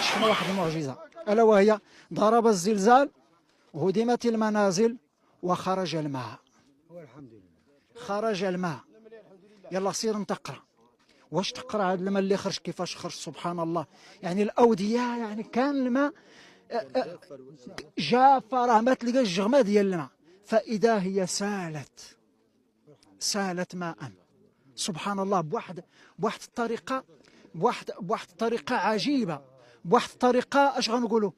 شفنا واحد المعجزة ألا وهي ضرب الزلزال هدمت المنازل وخرج الماء. خرج الماء. يلا سير نتقرا واش تقرا هذا الماء اللي خرج كيفاش خرج. سبحان الله، يعني الأودية، يعني كان الماء جافة، راه ما تلقاش الجغمة ديال الماء، فإذا هي سالت ماء. سبحان الله، بواحد الطريقة عجيبة، بواحد الطريقة اش غنقولوا